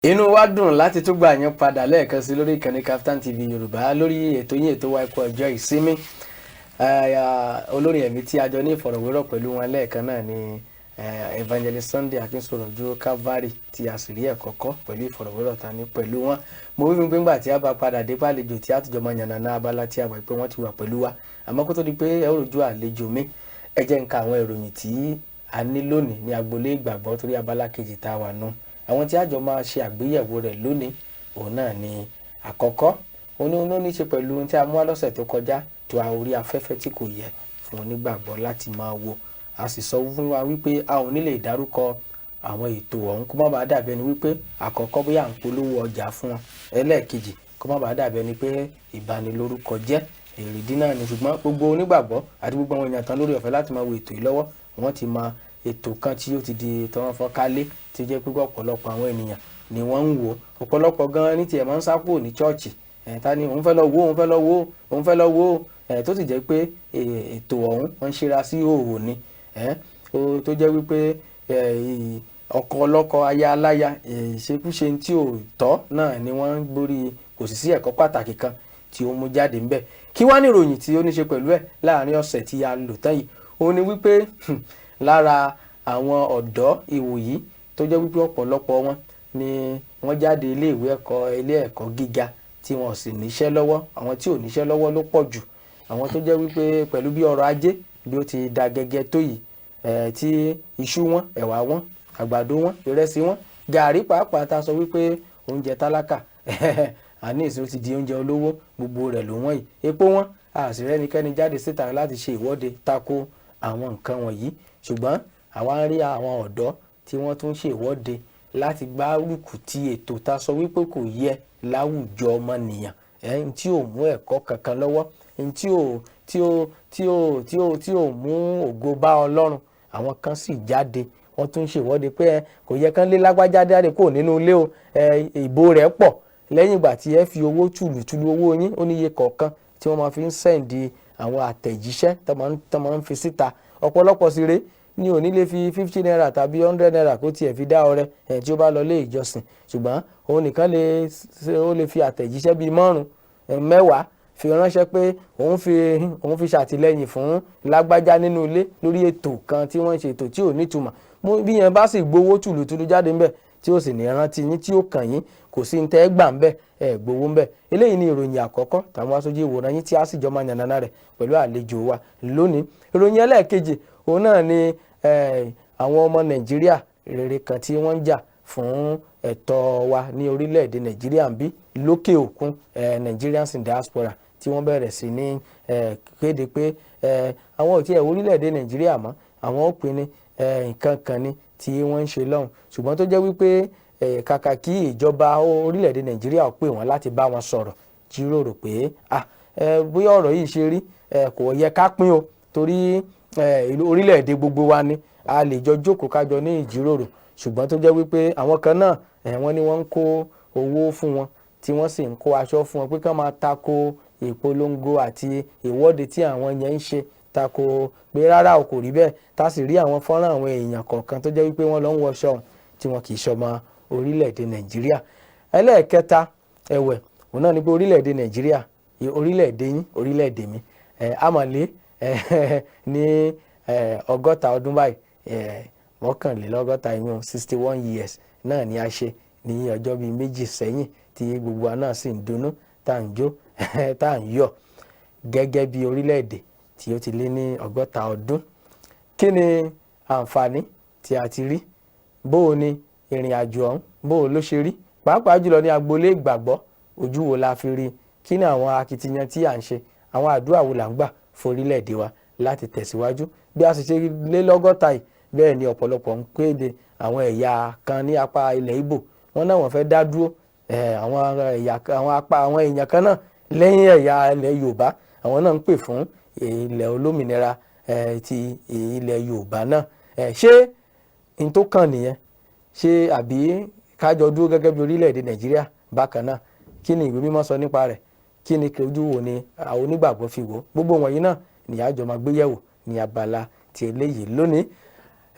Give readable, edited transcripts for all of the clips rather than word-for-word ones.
Inú wa dùn láti tún gbà yín padà lẹ́ẹ̀kan sí lórí ìkànnì Kaftan TV Yorùbá lórí ètò yín ètò wa ẹ̀kọ́ ọjọ́ ìsinmi. Olórin ẹ̀mí tí a jọ ní ìfọ̀rọ̀wérọ̀ pẹ̀lú wọn lẹ́ẹ̀kan náà ni Evangelist Sunday Akinsoroju Calvary tí a sì rí ẹ̀kọ́ kọ́ pẹ̀lú ìfọ̀rọ̀wérọ̀ ta ní pẹ̀lú wọn. Mo wí fún pé ńgbà tí a bá padà dé pàlejò tí a tùjọ́ mọ́ yànnàná abala tí a wà pé wọ́n ti wà pẹ̀lú wa. Àmọ́ kó tó di pé ẹ ó rojú àlejò mi, ẹ jẹ́ n ka àwọn ìròyìn tí a ní lónìí ní agboolé ìgbàgbọ́ torí abala kejì tá a wà nù. Àwọn tí àjọ máa ṣe àgbéyẹ̀wò rẹ̀ lónìí òun náà ni àkọ́kọ́ òun ló ní ṣe pẹ̀lú ohun tí a mú wá lọ́sẹ̀ tó kọjá tó a orí afẹ́fẹ́ tí kò yẹ fún onígbàgbọ́ láti máa wo. A sì sọ fún wa wípé a ò ní lè dárúkọ àwọn ètò ọ̀hún kó má bàa dàbí ẹni wípé àkọ́kọ́ bóyá à ń polówó ọjà fún wọn, ẹlẹ́ẹ̀kejì kó má bàa dàbí ẹni pé ìbanilórúkọ jẹ́ èrèdí náà ni. Ṣùgbọ́n gbogbo onígbàgbọ́ àti gbogbo àwọn èèyàn tán lórí ọ̀fẹ́ láti máa wo ètò yìí lọ́wọ́ wọ́n ti mọ ètò kan tí ó ti di tọrọ fọ́kálé tí jẹ́ pé ọ̀pọ̀lọpọ̀ àwọn ènìyàn ni wọ́n ń wò. Ọ̀pọ̀lọpọ̀ gan ní tiẹ̀ máa ń sá kúrò ní chọ́ọ̀chì ta ni òun fẹ́ lọ wò òun fẹ́ lọ wò tó sì jẹ́ pé ètò ọ̀hún wọ́n ń ṣera sí òhò ni tó jẹ́ wípé ọkọ ọlọ́kọ aya aláya ìṣekúṣe tí ò tọ́ náà ni wọ́n ń gbórí, kò sì sí ẹ̀kọ́ pàtàkì kan tí ó mú jáde ńbẹ̀. Kí wá ní ìròyìn tí ó ní ṣe pẹ̀lú ẹ̀ láàrin ọ̀sẹ̀ tí a lò tán yìí? Ó ní wípé lára àwọn ọ̀dọ́ ìwòyí tó jẹ́ wípé ọ̀pọ̀lọpọ̀ wọn ni wọ́n jáde ilé ẹ̀kọ́ gíga tí wọn ò sì níṣẹ́ lọ́wọ́. Àwọn tí ò níṣẹ́ lọ́wọ́ ló pọ̀ jù. Àwọn tó jẹ́ wípé pẹ̀lú bí ọrọ̀ ajé bí ó ti da gẹ́gẹ́ tó yìí tí iṣu wọn, ẹ̀wà wọn, àgbàdo wọn, ìrẹsì wọn, gàrí pàápàá ta sọ wípé oúnjẹ tálákà àní ìsìn ó ti di oúnjẹ olówó, gbogbo rẹ̀ ló wọ́n yìí. Epo wọn àṣìrẹ́ ẹnikẹ́ni jáde síta láti ṣe ìwọ́de tako àwọn nǹkan wọ̀nyí. Ṣùgbọ́n àwa ń rí àwọn ọ̀dọ́ tí wọ́n tún ṣe ìwọ́de láti gbárùkù ti ètò ta sọ wípé kò yẹ láwùjọ ọmọnìyàn tí ò mú ẹ̀kọ́ kankan lọ́wọ́, tí ò mú ògo bá Ọlọ́run. Àwọn kan sì jáde wọ́n tún ṣe ìwọ́de pé kò yẹ kán lé lágbájá jáde kúrò nínú ilé o, ìbò rẹ̀ pọ̀. Lẹ́yìn ìgbà tí ẹ fi owó tùlùtùlù owó yín ó níye kọ̀ọ̀kan tí wọ́n máa fi ń sẹ́ǹdì àwọn àtẹ̀jíṣẹ́ tó máa ń fi síta. Ọ̀pọ̀lọpọ̀ sí rèé ní ò ní lè fi 50 naira tàbí 100 naira kó tiẹ̀ fi dá ọrẹ tí ó bá lọ lé ìjọsìn. Ṣùgbọ́n òun nìkan lè fi àtẹ̀jíṣẹ́ bíi mẹ́wàá fi ránṣẹ́ pé òun fi ṣàtìlẹ́yìn fún lágbájá nínú ilé lórí ètò kan tí wọ́n ń ṣe ètò tí ò nítumọ̀. Bí yẹn bá sì gbowó tùlùtùlù jáde ńbẹ̀ tí ó sì ní rántí yín tí ó kàn yín, kò sí ní tẹ́ gbà ńbẹ̀ gbowó ńbẹ̀. Eléyìí ni ìròyìn àkọ́kọ́ tàwọn aṣojú ìwòran yín tí a sì jọ máa yànnàná rẹ̀ pẹ̀lú àlejò wa lónìí. Ìròyìn ẹlẹ́ẹ̀kejì òun náà ni àwọn ọmọ Nàìjíríà rere kan tí wọ́n ń jà fún ẹ̀tọ́ wa ní orílẹ̀-èdè Nàìjíríà ń bí lókè òkun, Nigerians in diaspora tí wọ́n bẹ̀rẹ̀ sí ní kéde pé àwọn ò tiẹ̀ orílẹ̀-èdè Nàìjíríà mọ́, àwọn ò pè ní nǹkan kan ní tí wọ́n ń ṣe lọ́hùn. Ṣùgbọ́n tó jẹ́ wípé kàkà kí ìjọba orílẹ̀-èdè Nàìjíríà ó pè wọ́n láti bá wọn sọ̀rọ̀ jíròrò pé bóyá ọ̀rọ̀ yìí ṣe rí kò yẹ ká pín o torí orílẹ̀-èdè gbogbo wa ni a lè jọ jókòó kájọ ní ìjíròrò. Ṣùgbọ́n tó jẹ́ wípé àwọn kan náà wọ́n ní wọ́n ń kó owó fún wọn tí wọ́n sì ń kó aṣọ fún wọn pé kán máa tako ìpolongo àti ìwọ́de tí àwọn yẹn ń ṣe, tako pé rárá o kò rí bẹ́ẹ̀. Tá sì rí àwọn fọ́nrán àwọn èèyàn kọ̀ọ̀kan tó jẹ́ wípé wọ́n lọ ń wọṣọ ọ̀hún tí wọn kì í ṣọmọ orílẹ̀-èdè Nàìjíríà. Ẹlẹ́ẹ̀kẹta ẹ̀wẹ̀ òun náà ni pé orílẹ̀-èdè Nàìjíríà, orílẹ̀-èdè yín, orílẹ̀-èdè mi, àmọ̀lé ní 60 ọdún báyìí, 61 years náà ni a ṣe ní ọjọ́ bíi méjì sẹ́yìn tí gbogbo wa náà sì ń dunnú tá à ń jó tá à ń yọ̀ gẹ́gẹ́ bí orílẹ̀-èdè tí ó ti lé ní 60 ọdún. Kí ni àǹfààní tí a ti rí? Bóò ni ìrìn àjò ọ̀hún bóò ló ṣe rí? Pàápàá jùlọ ní agboolé ìgbàgbọ́, ojú wo la fi rí? Kí ni àwọn akitiyan tí à ń ṣe? Àwọn àdúrà wo là ń gbà fún orílẹ̀-èdè wa láti tẹ̀síwájú? Bí a sì ṣe lé 60 yìí bẹ́ẹ̀ ni ọ̀pọ̀lọpọ̀ ń kéde àwọn ẹ̀yà kan ní apá ilẹ̀ Ìgbò wọ́n náà wọ́n fẹ́ dá dúró. Àwọn èèyàn kan náà lẹ́yìn ẹ̀yà ilẹ̀ Yorùbá àwọn náà ń pè fún ilẹ̀ olómìnira ti ilẹ̀ Yorùbá náà. Ṣé n tó kàn nìyẹn? Ṣé àbí kájọ dúró gẹ́gẹ́ bí orílẹ̀-èdè Nàìjíríà bákan náà? Kí ni ìwé mímọ́ sọ nípa rẹ̀? Kí ni ojú wo ni àwọn onígbàgbọ́ fi wò? Gbogbo wọ̀nyí náà ni àjọ máa gbé yẹ̀wò ní abala ti eléyìí lónìí.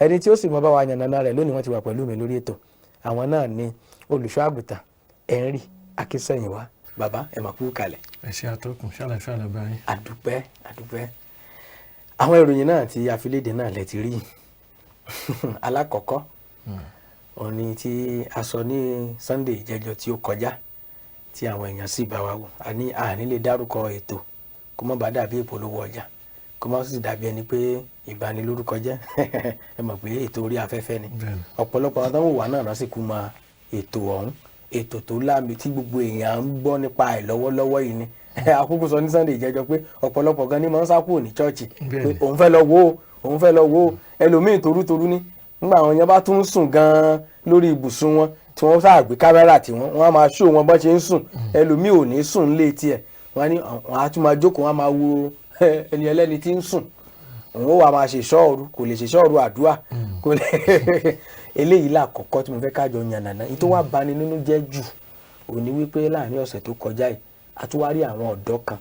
Ẹni tí ó sì mọ bá wa yànnàná rẹ̀ lónìí wọ́n ti wà pẹ̀lú mi lórí ètò. Àwọn náà ni olùṣọ́ àgùntàn Henry Akínsẹ́yìnwá bàbá ẹ máa kú kalẹ̀. ẹ ṣe àtọkùn ṣàlàyé àlàbà yín. àdúpẹ́ àwọn ìròyìn náà tí àfilédè náà lẹ ti rí alákọ̀ọ́kọ́ òní tí a sọ ní Sunday ìjẹjọ tí ó kọjá tí àwọn èèyàn sì bá wa wò àní lè dárúkọ ètò kó má bàa dàbí ìpolówó ọjà kó má sì dàbí ẹni pé ìbanilórúkọ jẹ́ ẹ mọ̀ pé ètò orí afẹ́fẹ́ ni ọ̀pọ̀lọpọ̀ àwọn tó ń wò wá náà lásìkò mọ ètò ọ̀hún ètò tó láàmì tí gbogbo èèyàn ń gbọ́ nípa ẹ̀ lọ́wọ́lọ́wọ́ yìí ni àkókò sọ ní Sunday ìjẹjọ pé ọ̀pọ̀lọpọ̀ gan ni mọ̀ ń sá kúrò ní chọ́ọ̀chì pé òun fẹ́ lọ wo ẹlòmíì torútorú ní nígbà àwọn èèyàn bá tún ń sùn gan lórí ibùsùn wọn tí wọ́n sáà gbé kámẹ́rà tí wọ́n á máa ṣó wọn bọ́n ṣe ń sùn ẹlòmíì ò ní sùn lé tiẹ̀ wọ́n á ní wọ́n á tún máa jókòó wọ́n á máa wo ẹni ẹlẹ́ni tí ń sùn òun ó wà máa ṣe ṣọ́ọ̀rù kò lè ṣe ṣọ́ọ̀rù àdúrà kò lè eléyìí lákọ̀ọ́kọ́ tí mo fẹ́ kájọ yànnàná èyí tó wá bani nínú jẹ́ jù òní wípé láàrin ọ̀sẹ̀ tó kọjá yìí a tún wá rí àwọn ọ̀dọ́ kan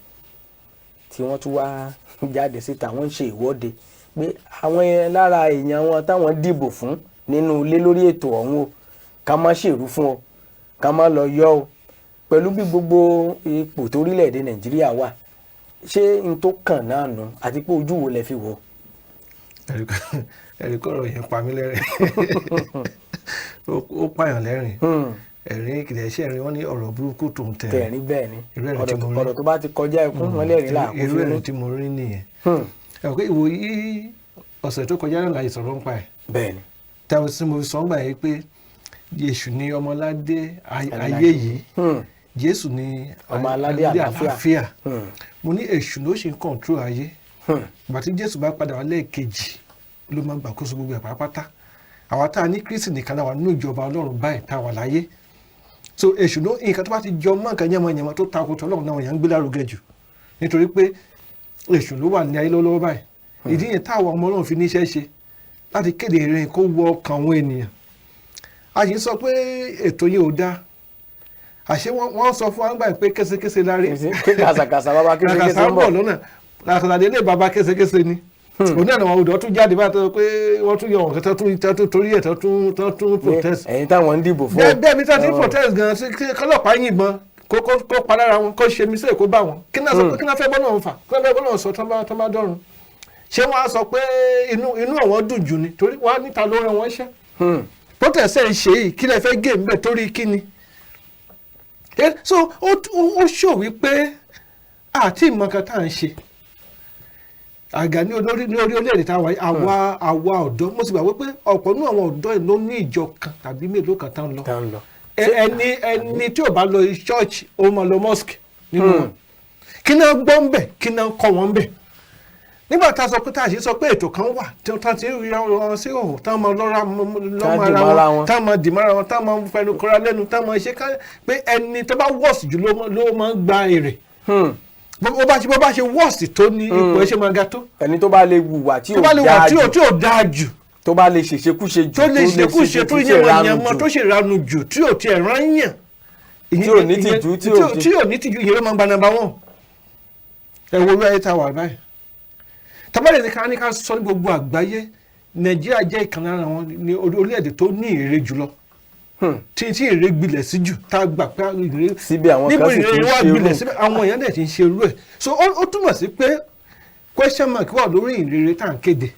tí wọ́n tún wá jáde síta wọ́n ń ṣe ìwọ́de pé àwọn lára èèyàn wọn táwọn dìbò fún nínú ilé lórí ètò ọ̀hún o ká má ṣèrú fún o ká má lọ yọ o pẹ̀lú bí gbogbo ipò torílẹ̀-èdè Nàìjíríà wà ṣé n tó kàn náà nù àti pé ojú wo lẹ fi wò. ẹ̀rí kọ́rọ̀ yẹn pa mí lẹ́rìn ó pààyàn lẹ́rìn ẹ̀rín kìlẹ̀ iṣẹ́ ẹ̀rín wọ́n ní ọ̀rọ̀ burúkú tó ń tẹ̀. tẹ̀rín bẹ́ẹ̀ ni ọ̀rọ̀ tó bá ti kọjá ẹkún wọn lẹ́rìn láàkó irú ẹ̀rín tí mo rí nìyẹn. ẹ̀rọ pé ìwò yìí ọ̀sẹ̀ tó kọjá náà láyé sọ̀rọ̀ ń pa ẹ̀. bẹ́ẹ̀ ni. táwọn tí mo sọ ń gbà yẹn pé Jésù ni ọmọládé ayé yìí Jésù ni ọmọládé àlàáfíà mo ní èṣù ló ṣe ń kọ̀ǹtró ayé ìgbà tí Jésù bá padà wá lẹ́ẹ̀kejì ló máa gbàkóso gbogbo ẹ̀ pátápátá àwa tá a ní Kristi nìkan náà wà nínú ìjọba Ọlọ́run báyìí tá a wà láyé so èṣù ló nǹkan tó bá ti jọ mọ́ nǹkan yẹmọ tó takò tó Ọlọ́run náà wọ̀nyẹn ń gbé lárugẹ jù nítorí pé èṣù ló wà ní ayé lọ́wọ́ báyìí ìdí yẹn táwọn ọmọ Ọlọ́run fi níṣẹ́ ṣe láti kéde ìrìn kó wọ ọkàn àwọn ènìyàn a sì ń sọ pé ètò yìí ò dáa àṣé wọ́n sọ fún wa gbà pé késekése láre kàṣàkàṣà bàbá késekése ń bọ̀ lọ́nà kàṣàkàṣà délé bàbá késekése ni òun náà àwọn ọ̀dọ́ tún jáde bá tó pé wọ́n tún yọ ọ̀hún tó torí ẹ̀ tó tún protest. ẹ̀yin táwọn ń dìbò fún. bẹ́ẹ̀ mi tó ti protest gan kọ́lọ́pàá yìnbọn kó pa lára wọn kó ṣe mí sẹ́yìn kó bá wọn kí náà fẹ́ bọ́ náà fà kí náà fẹ́ bọ́ náà sọ tó bá dọ́run. ṣé wọ́n á sọ pé inú àwọn dùn jù ni torí wọ́n á níta ló rán wọn ṣẹ́. protest ẹ̀ ń ṣe yìí kí lẹ fẹ́ gé mbẹ́ torí kí ni. so ó ṣò wípé àti ìmọ̀ kan tá à ń ṣe àgà ní orílẹ̀-èdè táwa àwa ọ̀dọ́ mo sì gbà wípé ọ̀pọ̀ nínú àwọn ọ̀dọ́ ló ní ìjọ kan tàbí mélòó kan tá ń lọ ẹni tí ò bá lọ church ó máa lọ mosque nínú wọn kí náà gbọ́ ń bẹ̀ kí náà kọ́ wọn ń bẹ̀ nígbà tá a sọ pé tá a ṣe sọ pé ètò kan wà tí wọ́n ti rí wọn sí òhùn tá a máa lọ́mọ ara wọn tá a máa dìmọ́ra wọn tá a máa fẹnu kọ́ra lẹ́nu tá a máa ṣe ká pé ẹni tó bá wọ̀sì jù ló máa ń gba èrè bó bá ṣe wọ́ọ̀sì tó ní ipò ẹ ṣe máa ga tó. ẹni tó bá lè wùwà tí ò dáa jù tó bá lè ṣèṣekúṣe jù tó lè ṣèṣekúṣe tó yẹmọ tó ṣe ranu jù tí ò tiẹ̀ rán yàn. tí ò ní tìjú tí ò ní tìjú ìyẹn ló máa ń gba nàmbà wọn. ẹ wo bí ayé ta wà báyìí. tábàlẹ̀ ní ká sọ ní gbogbo àgbáyé Nàìjíríà jẹ́ ìkan lára wọn ní orílẹ̀-èdè tó ní èrè jùlọ. tí èrè gbilẹ̀ sí jù tá a gbà pé èrè síbẹ̀ àwọn kan sì ti ń ṣe irú síbẹ̀ àwọn èèyàn dẹ̀ ti ń ṣe irú ẹ̀ so ó túmọ̀ sí pé question mark wà lórí ìrere tá à ń kéde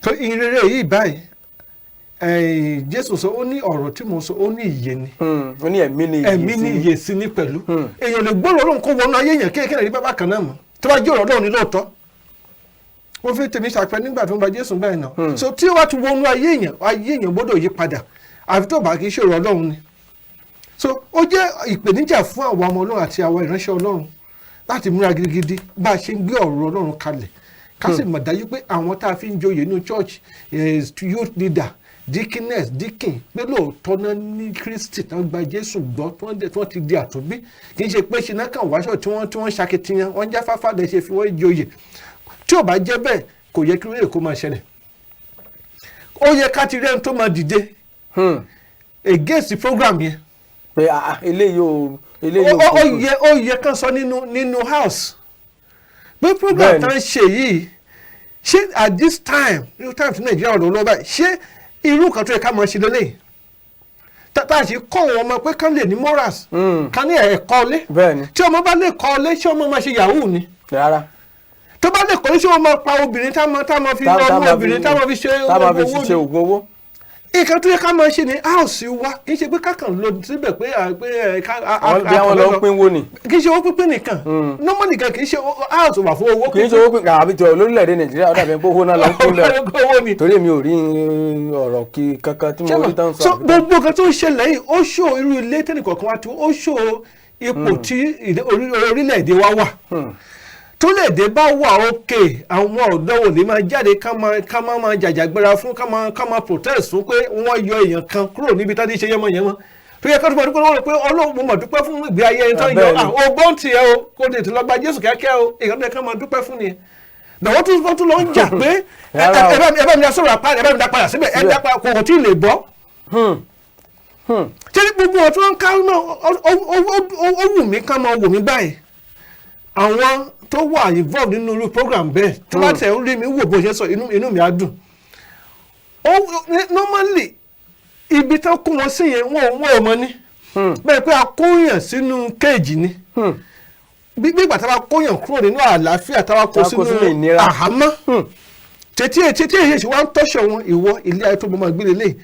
tó ìrere yìí báyìí Jésù sọ ó ní ọ̀rọ̀ tí mo sọ ó ní ìyè ni ó ní ẹ̀mí ní ìyè sí ní pẹ̀lú èèyàn lè gbọ́rọ̀ Ọlọ́run kó wọnú ayé èèyàn kéèké rí bàbá kan náà mọ́ tó bá jẹ́ ọ̀rọ̀ Ọlọ́run ní lóòótọ́ ó fi tèmi ṣàpẹ nígbà tó ń bá Jésù báyìí náà so tí ó bá ti wọnú ayé èèyàn gbọ́dọ̀ yí padà àfi tó bá kì í ṣòro Ọlọ́run ni so ó jẹ́ ìpèníjà fún àwọn ọmọ Ọlọ́run àti àwọn ìránṣẹ́ Ọlọ́run láti múra gidigidi bá a ṣe ń gbé ọ̀rọ̀ Ọlọ́run kalẹ̀ ká sì mọ̀ dájú pé àwọn tá a fi ń joyè nínú church youth leader deaconess deacon pé lóòótọ́ náà ní Kristi náà gba Jésù gbọ́ tí wọ́n ti di àtúnbí kì í ṣe pé ṣe náà kàn wáṣọ tí wọ́n ṣakitiyan wọ́n já fáfá lè ṣe fi wọ́n joyè tí ò bá jẹ́ bẹ́ẹ̀ kò yẹ kí wọ́n kó máa ṣẹlẹ̀ ó yẹ ká ti rẹ́ni tó máa dìde against the program yẹn. pé eléyìí ò ó yẹ kán sọ nínú house pé program tá ń ṣe yìí ṣé at this time tí Nàìjíríà ọ̀dọ́ lọ́wọ́ báyìí ṣé irú kan tó yẹ ká máa ṣe lélẹ́yìn tá a sì kọ́ àwọn ọmọ pé kán lè ní morals kán ní ẹ̀kọ́ ilé tí ọmọ bá lè kọ́ ilé ṣé ọmọ máa ṣe yahoo ni tó bá lè kọ́ ilé ṣé ọmọ máa pa obìnrin tá máa fi lọ́mú obìnrin tá máa fi ṣe oògùn owó nǹkan tó yẹ ká máa ṣe ní house wa kì í ṣe pé kákan lọ síbẹ̀ pé àwọn lọ ń pínwó ni kì í ṣe owó pínpín nìkan normal nìkan kì í ṣe house wà fún owó kì í ṣe owó pínpín àbí tí lórílẹ̀‐èdè nàìjíríà ọ̀dà bẹ́ẹ̀ pé owó náà lọ ń pín lẹ̀ torí mi ò rí ọ̀rọ̀ kí kankan tí mo rí tán sọ. gbogbo nǹkan tó ń ṣẹlẹ̀ yìí ó ṣó irú ilé tẹ́nìkọ̀ọ̀kan wa tó ó ṣó ipò tí orílẹ̀-èdè wa wà tó lè dé bá wà òkè àwọn ọ̀dọ́ wò lè máa jáde ká máa jàjàgbéra fún ká máa protest fún pé wọ́n yọ èèyàn kan kúrò níbi tá a ti ṣe yẹ́mọ̀yẹ́mọ́ tó yẹ ká tó máa dúpẹ́ lọ́wọ́ pé ọlọ́run mo máa dúpẹ́ fún ìgbé ayé ẹni tó ń yọ ọgbọ́n tiẹ̀ o kó tètè lọ gba Jésù kíákíá o èèyàn tó yẹ ká máa dúpẹ́ fún nìyẹn dàwọ́ tó lọ ń jà pé ẹ bá mi dá sọ̀rọ̀ apá ẹ bá mi dá padà síbẹ̀ ẹ dá padà kò tí ì lè bọ́ ṣé gbogbo ọ̀tún wọn ká ó wù mí ká máa wò mí báyìí àwọn tó wà involved nínú irú program bẹ́ẹ̀ tó bá tẹ̀ ń rí mi wò bó ṣe sọ inú mi á dùn normally ibi tó kó wọn sí yẹn wọn ò mọ ní bẹ́ẹ̀ pé a kóyàn sínú kéèjì ni bí ìgbà tá a bá kóyàn kúrò nínú àlàáfíà tá a bá kó sínú àhámọ́ tètè èyí wá ń tọ́ṣọ̀ wọn ìwọ ilé ayé tó máa gbélé lé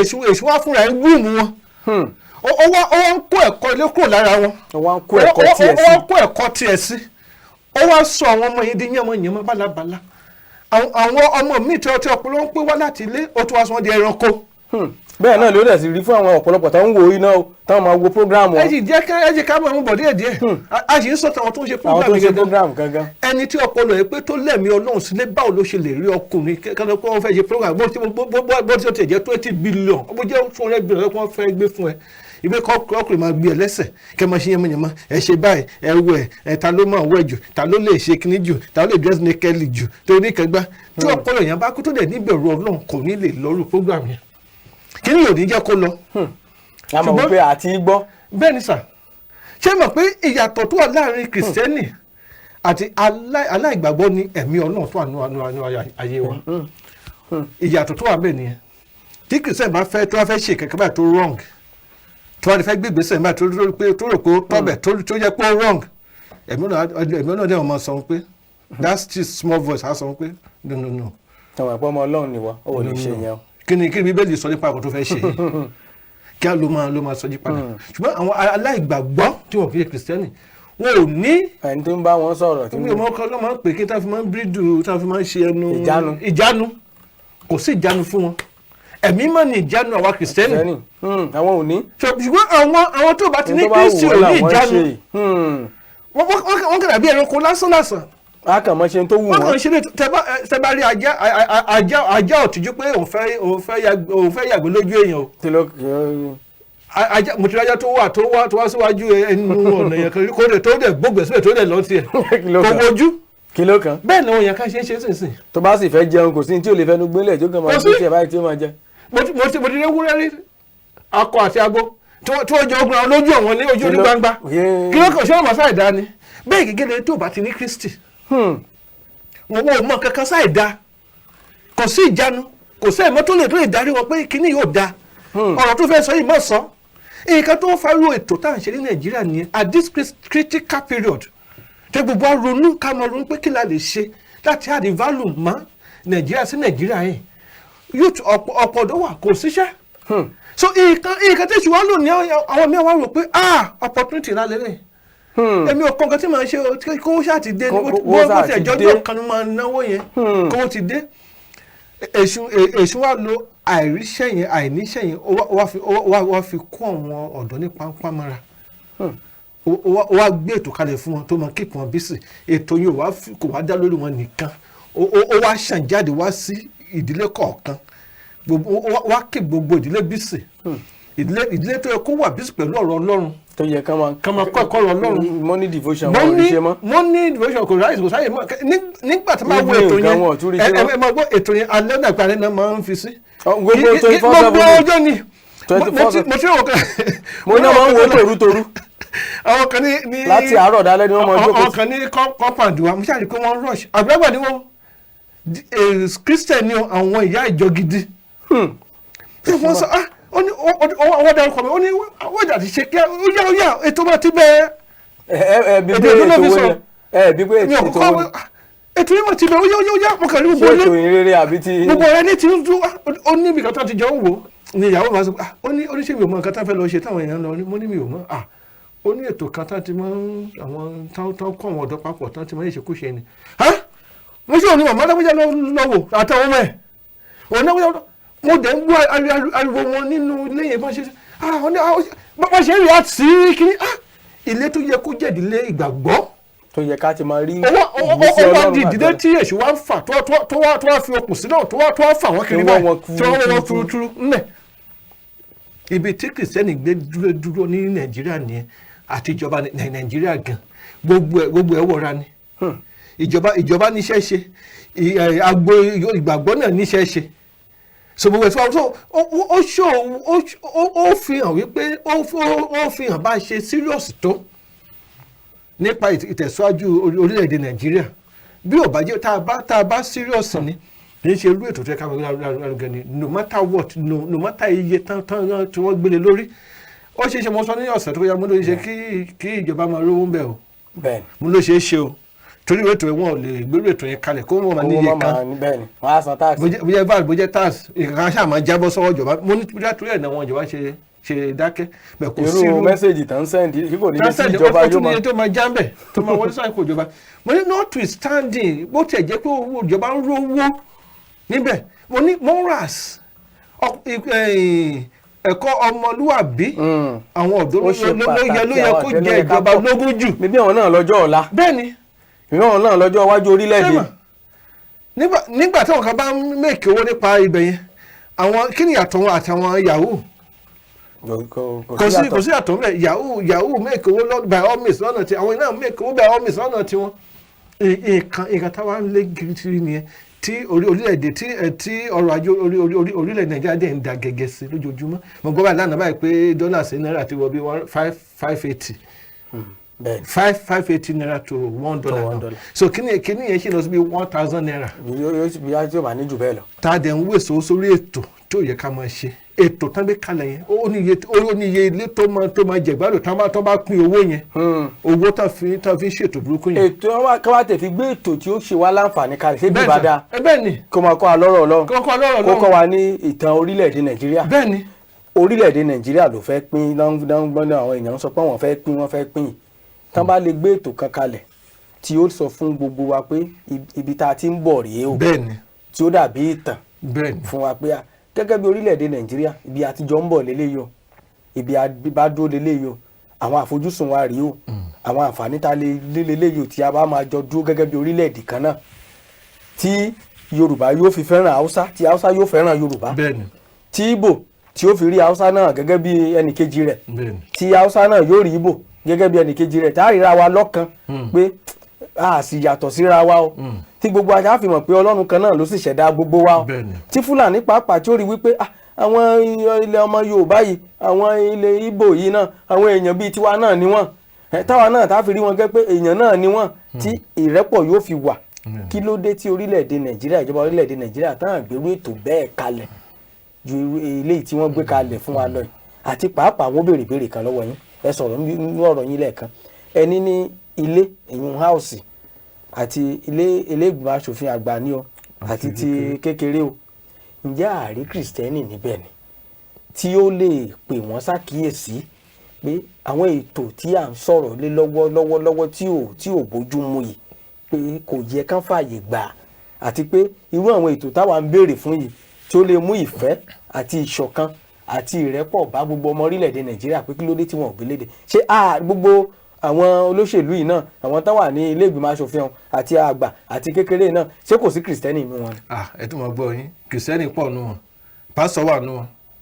èṣù wá fúnra ẹ̀ ń gbúùmù wọn ó wá ń kó ẹ̀kọ́ ilé kúrò lára wọn ó wá ń kó ẹ̀kọ́ tiẹ̀ sí ó wá sọ àwọn ọmọ yìí di yánmọ́ bálabàla àwọn ọmọ míì tí ọpọlọ ń pé wá láti ilé ó tún wá sọ wọn di ẹranko. bẹ́ẹ̀ náà ló dẹ̀ sì rí fún àwọn ọ̀pọ̀lọpọ̀ tó ń wo iná táwọn máa wo prógráàmù wọn. ẹ jẹ́ ká máa mú bọ̀ díẹ̀ a sì ń sọ tàwọn tó ń ṣe prógráàmù gangan ẹni tí ọpọlọ yìí pé tó lẹ́mìí Ọlọ́run sílé báwo ló ṣe lè rí ọkùnrin kẹ́kẹ́ pé wọ́n fẹ́ ṣe prógráàmù bó ti ó ti jẹ́ 20 billion bó jẹ́ 200 billion wọ́n fẹ́ gbé fún ẹ ibi kọkùnrin máa gbé ẹ lẹ́sẹ̀ kẹ́ máa ṣe yẹmọ̀yẹmọ̀ ẹ ṣe báyìí ẹ wẹ̀ ẹ ta ló máa wẹ̀ jù ta ló lè ṣe kíní jù ta ló lè dress naked jù torí kẹgbá tí ọpọlọ yẹn bá kú tó dẹ̀ níbẹ̀rù Ọlọ́run kò ní lè lọ́rù program yẹn kíní yóò ní jẹ́ kó lọ. àmọ́ wípé àti gbọ́. bẹ́ẹ̀ ni sà ṣé mọ̀ pé ìyàtọ̀ tó wà láàrin kìrìsìtẹ́nì àti aláìgbàgbọ́ ní ẹ̀mí Ọlọ́run tó wà nínú ayé wa ìyàtọ̀ tó wà bẹ́ẹ̀ nìyẹn tí kìrìsìtẹ́nì bá fẹ́ tó wá fẹ́ ṣe kẹ̀kẹ́ báyìí tó wrong tí wọ́n ti fẹ́ gbé ìgbésẹ̀ máa tó rò pé ó tọ́bẹ̀ tó yẹ pé ó wrong ẹ̀mí náà dẹ̀ wọ́n máa sọ pé that's still small voice á sọ pé no. àwọn àpò ọmọ Ọlọ́run ni wọ́n ò ní ṣe yẹn o. kí ni Bíbélì sọ nípa àkọ́ tó fẹ́ ṣe kí á ló máa sọ jí padà ṣùgbọ́n àwọn aláìgbàgbọ́ tí wọ́n kì í ṣe kìrìsìtẹ́nì wọn ò ní. ẹni tó ń bá wọn sọ̀rọ̀ tí wọ́n kọ́ ló máa ń pè kí táwọn fi máa ń bírídù táwọn fi máa ń ṣe ẹnu ìjánu kò sí ìjánu fún wọn ẹ̀mí mọ̀ ní ìjánu àwa kìrìsìtẹ́nì. àwọn ò ní. ṣùgbọ́n àwọn tó bá ti ní Kristi ò ní ìjánu wọ́n kàn dàbí ẹranko lásán. a kàn mọ́ ṣe tó wù wọ́n. wọ́n kàn ṣe tẹ́ bá rí ajá òtìjú pé òun fẹ́ yàgbé lójú èèyàn o. mo ti rájá tó wá síwájú ẹnu ọ̀nà yẹn kan tó dẹ̀ gbógbè síbẹ̀ tó dẹ̀ lọ tiẹ̀ kò wojú. kí ló kàn. bẹ́ẹ̀ ni àwọn èèyàn kan ṣe é sínsìn. tó bá sì fẹ́ jẹun kò sí ní tí ò lè fẹnu gbélé tó kàn máa gbé tiẹ̀ báyìí tí ó máa jẹ. mo ti rí ewúrẹ́ rí akọ àti abo tí wọ́n jẹ ogun àwọn lójú àwọn ní ojú ní gbangba kí ló kàn ṣé wọ́n máa sáì dá ni bẹ́ẹ̀ gẹ́gẹ́ tó bá ti ní Kristi wọn ò mọ kankan sáì dá kò sí ìjánu kò sí ẹ̀mọ́ tó lè darí wọn pé kíní yóò da ọ̀rọ̀ tó fẹ́ sọ yìí mọ̀ sọ nǹkan tó ń farú ètò tá à ń ṣe ní Nàìjíríà nìyẹn at this critical period tẹ gbogbo ronú ká mọ ronú pé kí la lè ṣe láti add value mọ́ Nàìjíríà sí Nàìjíríà yẹn youth ọ̀pọ̀ ọ̀dọ́ wà kò síṣẹ́ so nǹkan tí ìṣúwá lò ní àwọn mẹ́wàá wá rò pé opportunity ńlá lélẹ̀ èmi ò kọ́ nǹkan tí màá ṣe kówó ṣáà ti dé bó ti ẹ̀jọ́ kan ní máa náwó yẹn kówó ti dé èṣù wá lo àìríṣẹ́ yẹn àìníṣẹ́ yẹn wá fi kó àwọn ọ̀dọ́ ní pàmpámọ́ra wá gbé ètò kalẹ̀ fún wọn tó máa kíkọ́ wọn bísí ètò yìí kò wá dá lórí wọn nìkan ó wá ṣàn jáde wá sí ìdílé kọ̀ọ̀kan wá kí gbogbo ìdílé bísí ìdílé tó yẹ kó wà bísí pẹ̀lú ọ̀rọ̀ Ọlọ́run tó yẹ ká máa kọ́ ẹ̀kọ́ ọ̀rọ̀ Ọlọ́run morning devotion wọn ò ní ṣe mọ́. morning devotion kò sáyè mọ́ nígbà tí máa wo ètò yẹn ẹ máa gbọ́ ètò yẹn alẹ́ náà parí náà máa ń fi sí. gbogbo ọjọ́ ni mo ti rò kàn. mo ní wọn wo toru. àwọn kan ní láti àárọ̀ dálẹ́ ni wọ́n máa jókòó. àwọn kan ní compound wa mo ṣàrí pé wọ́n rush àgbàgbà ni wọ́n Christian ni àwọn ìyá ìjọ gidi. wọ́n sọ ó ní ọwọ́ dárúkọ mi ó ní wọ́n jà ti ṣe kí ó yá ètò bá ti bẹ́ẹ̀. bí pé ètò wo yẹn bí pé ètò wo ètò yìí wọ́n ti bẹ́ẹ̀ ó yá mo kàn ní gbogbo ilé. ṣé ètò ìrere àbí ti. gbogbo ẹ̀ ní ti ń dún ó ní ibìkan tó ti jọ ń wò ní ìyàwó máa sọ ó ní oníṣẹ́ mi ò mọ nǹkan tá fẹ́ lọ ṣe táwọn èèyàn lọ mo ní mi ò mọ̀ ó ní ètò kan tá ti máa ń àwọn tán kọ́ àwọn ọ̀dọ́ papọ̀ tán ti máa ń ṣekúṣe ni mo ṣe òní màmá dábọ́jà lọ́wọ́ àtàwọn ọmọ ẹ̀ òun náà mo dẹ̀ ń gbọ́ ariwo wọn nínú ilé yẹn bá ṣe rí àti kiri ilé tó yẹ kó jẹ́ ìdílé ìgbàgbọ́ tó yẹ ká ti máa rí ọwọ́ dìdílé tí èṣù wá ń fà tó wá fi okùn sí náà tó wá fà wọ́n kiri báyìí tí wọ́n wọ́n túrútúrú ńlẹ̀ ibi tí kìrìsìtẹ́nì gbé dúró ní nàìjíríà nìyẹn àti ìjọba nàìjíríà gan gbogbo ẹ̀ wọra ni ìjọba níṣẹ́ ṣe agbo ìgbàgbọ́ náà níṣẹ́ ṣe so gbogbo ẹ̀sọ́ ó fi hàn wípé ó fi hàn bá a ṣe serious tó nípa ìtẹ̀síwájú orílẹ̀-èdè nàìjíríà bí ò bá jẹ́ tá a bá serious ni kì í ṣe irú ètò tó yẹ ká máa lárugẹ ni no matter what no matter iye tán tí wọ́n gbélé lórí ó ṣeé ṣe mo sọ ní ọ̀sẹ̀ tó yá mo ló ṣe kí ìjọba máa rówó ń bẹ̀ o mo ló ṣe é ṣe o torí ètò wọn ò lè gbérú ètò yẹn kalẹ̀ kó wọn máa ní iye kan wọ́n á san tax bójẹ́ vat bójẹ́ tax ìkankan ṣáà máa jábọ́ sọ́wọ́ ìjọba mo ní torí ẹ̀ náà wọn ìjọba ṣe dákẹ́ bẹ́ẹ̀ kò sí irú mẹ́sẹ̀gì tán sẹ́ndì kí kò ní sí ìjọba yóò máa tó máa já ń bẹ̀ tó máa wọlé sáà kò ìjọba mo ní notwithstanding bó tiẹ̀ jẹ́ pé owó ìjọba ń rówó níbẹ̀ mo ní morals ẹ̀kọ́ ọmọlúwàbí àwọn ọ̀dọ́ ló yẹ kó jẹ ìjọba lógún jù. bíbí àwọn náà lọ́jọ́ ọ̀la. bẹ́ẹ̀ni. ìran náà lọ́jọ́ iwájú orílẹ̀-èdè. nígbà tí àwọn kan bá ń mèkì owó nípa ibẹ̀ yẹn àwọn kí ni ìyàtọ̀ wọn àti àwọn yahoo. kò sí ìyàtọ̀ bẹ́ẹ̀ yahoo mèkì owó by all means lọ́nà tí àwọn náà mèkì owó by all means lọ́nà tí wọ́n. nǹkan táwa ń lé kiri nìyẹn tí orílẹ̀-èdè tí ọrọ̀ ajé orílẹ̀ nàìjíríà dẹ̀ ń da gẹ́gẹ́ sí lójoojúmọ́ mo gbọ́ báyìí lánàá báyìí pé dọ́là sí náírà ti wọ bí $580 $580 naira to $1 so kíní yẹn ṣe lọ sí bí 1,000 naira. yóò máa ní jù bẹ́ẹ̀ lọ. tá a dẹ̀ ń wèsò sórí ètò tí ò yẹ ká máa ṣe ètò tán gbé kalẹ̀ yẹn ó ní iye ilé tó máa jẹ̀gbádùn tó bá pín owó yẹn owó tó fi ṣètò burúkú yẹn. ètò káwá tẹ̀ fi gbé ètò tí ó ṣe wá láǹfààní kalẹ̀ ṣé bí ìbàdàn bẹ́ẹ̀ ni kó máa kọ́ wa lọ́rọ̀ ọlọ́run kó kọ́ wa ní ìtàn orílẹ̀-èdè nàìjíríà. bẹ́ẹ̀ ni orílẹ̀-èdè nàìjíríà ló fẹ́ pín dáńgbọ́n àwọn èèyàn sọ pé wọ́n fẹ́ pín tán bá lè gbé ètò kan kalẹ̀ tí ó sọ fún gbogbo wa pé ibi tá a ti ń bọ̀ rèé o tí ó dàbí ìtàn fún wa pé gẹ́gẹ́ bí orílẹ̀-èdè nàìjíríà ibi àtijọ́ ń bọ̀ lélẹ́yìí o ibi bá dúró lélẹ́yìí o àwọn àfojúsùn wa rèé o àwọn àǹfààní tá a lè lélẹ́yìí o tí a bá máa jọ dúró gẹ́gẹ́ bí orílẹ̀-èdè kan náà tí yorùbá yóò fi fẹ́ràn haúsá tí haúsá yóò fẹ́ràn yorùbá tí ìbò tí ó fi rí haúsá náà gẹ́gẹ́ bí ẹnìkejì rẹ̀ tí haúsá náà yóò rí ìbò gẹ́gẹ́ bí ẹnìkejì rẹ̀ tá a ríra wa lọ́kan pé a sì yàtọ̀ síra wa o tí gbogbo ajá fi mọ̀ pé ọlọ́run kan náà ló sì ṣẹ̀dá gbogbo wa o tí fúlàní pàápàá tí ó rí wípé àwọn ilẹ̀ ọmọ yorùbá yìí àwọn ilẹ̀ ìgbò yìí náà àwọn èèyàn bíi tiwa náà ni wọ́n táwa náà tá a fi rí wọn gẹ́ pé èèyàn náà ni wọ́n tí ìrẹ́pọ̀ yóò fi wà kí ló dé tí orílẹ̀-èdè nàìjíríà ìjọba orílẹ̀-èdè nàìjíríà táwọn àgbérú ètò bẹ́ẹ̀ kalẹ̀ ju eléyìí tí wọ́n gbé kalẹ̀ fún wa lọ yìí àti pàápàá wọ́n béèrè béèrè kan lọ́wọ́ yín ẹ sọ̀rọ̀ nínú ọ̀rọ̀ yín lẹ́ẹ̀kan ẹni ní ilé ìyún háùsì àti ilé ìgbìmọ̀ asòfin àgbà ní o àti ti kékeré o ǹjẹ́ ààrí kìrìsìtẹ́nì níbẹ̀ ni tí ó lè pè wọ́n ṣàkíyèsí pé àwọn ètò tí à ń sọ̀rọ̀ lé lọ́wọ́lọ́wọ́ tí ò bójú mu yìí pé kò yẹ kán fààyè gbà àti pé irú àwọn ètò táwa ń béèrè fún yìí tí ó lè mú ìfẹ́ àti ìṣọ̀kan àti ìrẹ́pọ̀ bá gbogbo ọmọ orílẹ̀-èdè nàìjíríà pé kí ló dé tí wọn ò gbé léde ṣé gbogbo àwọn olóṣèlú yìí náà àwọn tó wà ní ilé ìgbìmọ̀ asòfin ọ̀hún àti àgbà àti kékeré náà ṣé kò sí kìrìsìtẹ́nì inú wọn. ẹ tún mọ gbọ́ yín kìrìsìtẹ́nì pọ̀ nù wọn pásítọ̀ wà nù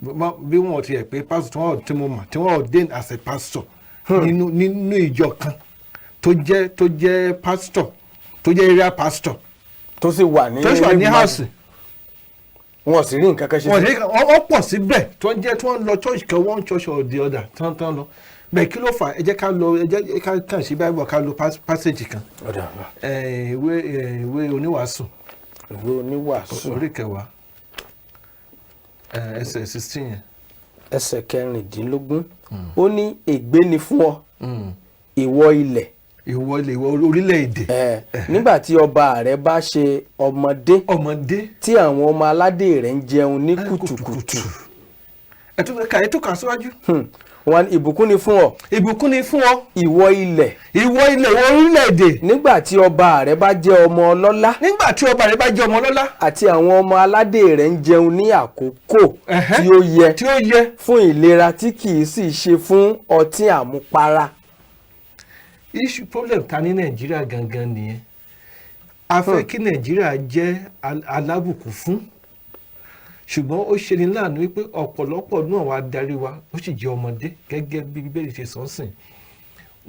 wọn bí wọn ti ẹ̀ pé pásítọ̀ tí mo mọ̀ tí wọ́n ordain as a pastor nínú ìjọ kan tó jẹ́ pásítọ̀ tó jẹ́ area pastor tó sì wà ní house wọn sì rí nǹkan kan ṣe. wọ́n pọ̀ síbẹ̀ tó ń jẹ́ tí wọ́n lọ church kan one church or the other tán lọ bẹ́ẹ̀ kí ló fà ẹ jẹ́ ká lọ ẹ jẹ́ ká kàn sí Bible ká lo passage kan ìwé oníwàásù orí kẹwàá ẹsẹ̀ 16 yẹn. ẹsẹ̀ 16 ó ní ègbé ni fún ọ ìwọ ilẹ̀ ìwọ orílẹ̀-èdè. nígbà tí ọba rẹ bá ṣe ọmọdé tí àwọn ọmọ aládé rẹ̀ ń jẹun ní kùtùkùtù. ẹ tún kà síwájú. wọn ìbùkún ni fún ọ. ìbùkún ni fún ọ. ìwọ ilẹ̀ ìwọ orílẹ̀-èdè. nígbà tí ọba rẹ bá jẹ́ ọmọ ọlọ́lá. nígbà tí ọba rẹ bá jẹ́ ọmọ ọlọ́lá. àti àwọn ọmọ aládé rẹ̀ ń jẹun ní àkókò tí ó yẹ fún ìlera tí kì í sì ṣe fún ọtí àmupara. issue problem ta ní nàìjíríà gangan nìyẹn. a fẹ́ kí nàìjíríà jẹ́ alábùkún fún ṣùgbọ́n ó ṣe ní láàánú wípé ọ̀pọ̀lọpọ̀ náà wá darí wa ó sì jẹ́ ọmọdé gẹ́gẹ́ bí bíbélì ṣe sọ sìn